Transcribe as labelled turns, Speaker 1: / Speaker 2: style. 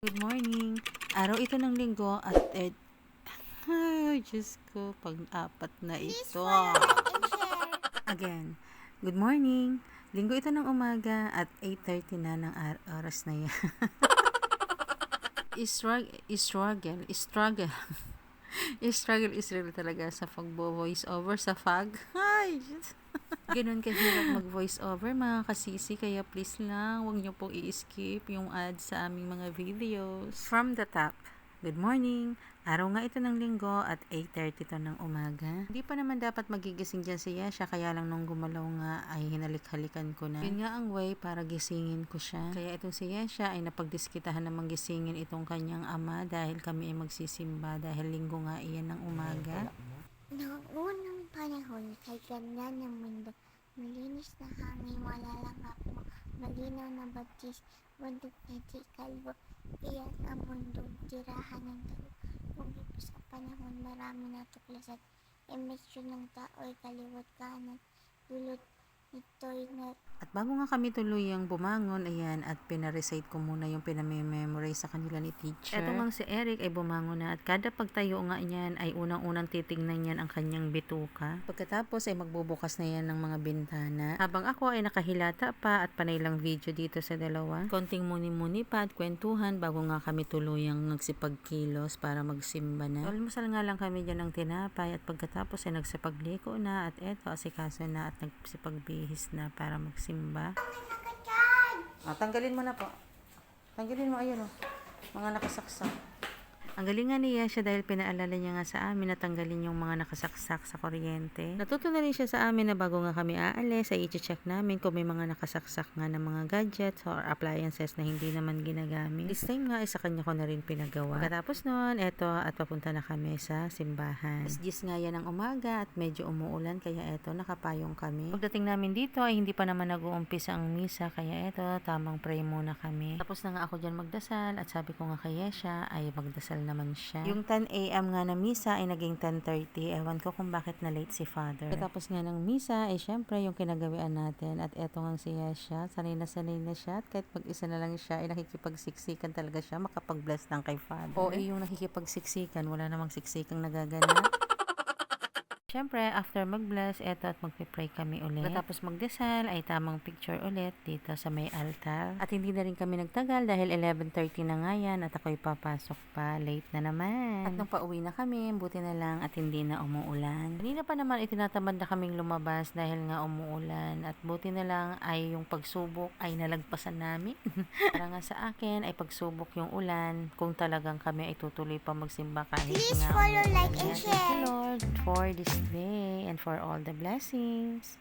Speaker 1: Good morning. Araw ito ng linggo at ay, Diyos ko, pang-apat na ito. Again, good morning. Linggo ito ng umaga at 8:30 na ng oras na yan. Struggle. Struggle talaga sa pagbo-voice over sa fag. Ay, Diyos. Ganun kahirap mag-voice over mga kasisi, kaya please lang, huwag niyo pong i-skip yung ads sa aming mga videos. From the top, good morning. Araw nga ito ng linggo at 8:30 to ng umaga. Hindi pa naman dapat magigising dyan si Yesha, kaya lang nung gumalaw nga ay hinalik-halikan ko na. Yun nga ang way para gisingin ko siya. Kaya itong si Yesha ay napagdiskitahan namang gisingin itong kanyang ama dahil kami ay magsisimba dahil linggo nga iyan ng umaga.
Speaker 2: Noong unang panahon, kay ganda ng mundo, malinis na hangin, wala lang ako, malinaw na bagtis, bundok na di kalbo, iyan ang mundo, tirahan ng tao. Ngunit sa panahon, marami na tuklasan, emesyon ng tao'y kaliwat kanan, dulot nito'y na.
Speaker 1: At bago nga kami tuluyang bumangon, ayan, at pinarecite ko muna yung pinamemorize sa kanila ni teacher. Eto nga si Eric ay bumangon na at kada pagtayo nga niyan ay unang-unang titignan niyan ang kanyang bituka. Pagkatapos ay magbubukas na yan ng mga bintana. Habang ako ay nakahilata pa at panay lang video dito sa dalawa. Konting muni-muni pa at kwentuhan bago nga kami tuluyang nagsipagkilos para magsimba na. Almusal nga lang kami dyan ng tinapay at pagkatapos ay nagsipagliko na at eto asikaso na at nagsipagbihis na para magsimba. Tanggalin mo na po. Tanggalin mo, ayun mga nakasaksak. Ang galing nga niya siya dahil pinaalala niya nga sa amin na tanggalin yung mga nakasaksak sa kuryente. Natuto na rin siya sa amin na bago nga kami aalis ay i-check namin kung may mga nakasaksak nga ng mga gadgets or appliances na hindi naman ginagamit. This time nga ay sa kanya ko na rin pinagawa. Pagkatapos nun, eto at papunta na kami sa simbahan. 10 nga yan ng umaga at medyo umuulan kaya eto nakapayong kami. Pagdating namin dito ay hindi pa naman nag-uumpisa ang misa kaya eto tamang pray muna kami. Tapos na nga ako dyan magdasal at sabi ko nga kay Yesha ay magdasal naman siya. Yung 10 a.m. nga na misa ay naging 10:30. Ewan ko kung bakit na late si Father. Tapos nga ng misa ay syempre yung kinagawian natin at eto nga si Yesha, sanay na siya at kahit mag-isa na lang siya ay nakikipagsiksikan talaga siya makapag-bless lang kay Father. O yung nakikipagsiksikan, wala namang siksikang nagaganap. Siyempre, after mag-bless, eto at magpipray kami ulit. Tapos magdasal, ay tamang picture ulit dito sa may altar. At hindi na rin kami nagtagal dahil 11:30 na nga yan at ako'y papasok pa. Late na naman. At nung pauwi na kami, buti na lang at hindi na umuulan. Kanina pa naman itinatamad na kaming lumabas dahil nga umuulan. At buti na lang ay yung pagsubok ay nalagpasan namin. Para nga sa akin ay pagsubok yung ulan kung talagang kami ay tutuloy pa magsimba kahit
Speaker 2: Please
Speaker 1: nga
Speaker 2: follow, like, and
Speaker 1: Thank you,
Speaker 2: share.
Speaker 1: Lord, for this day and for all the blessings.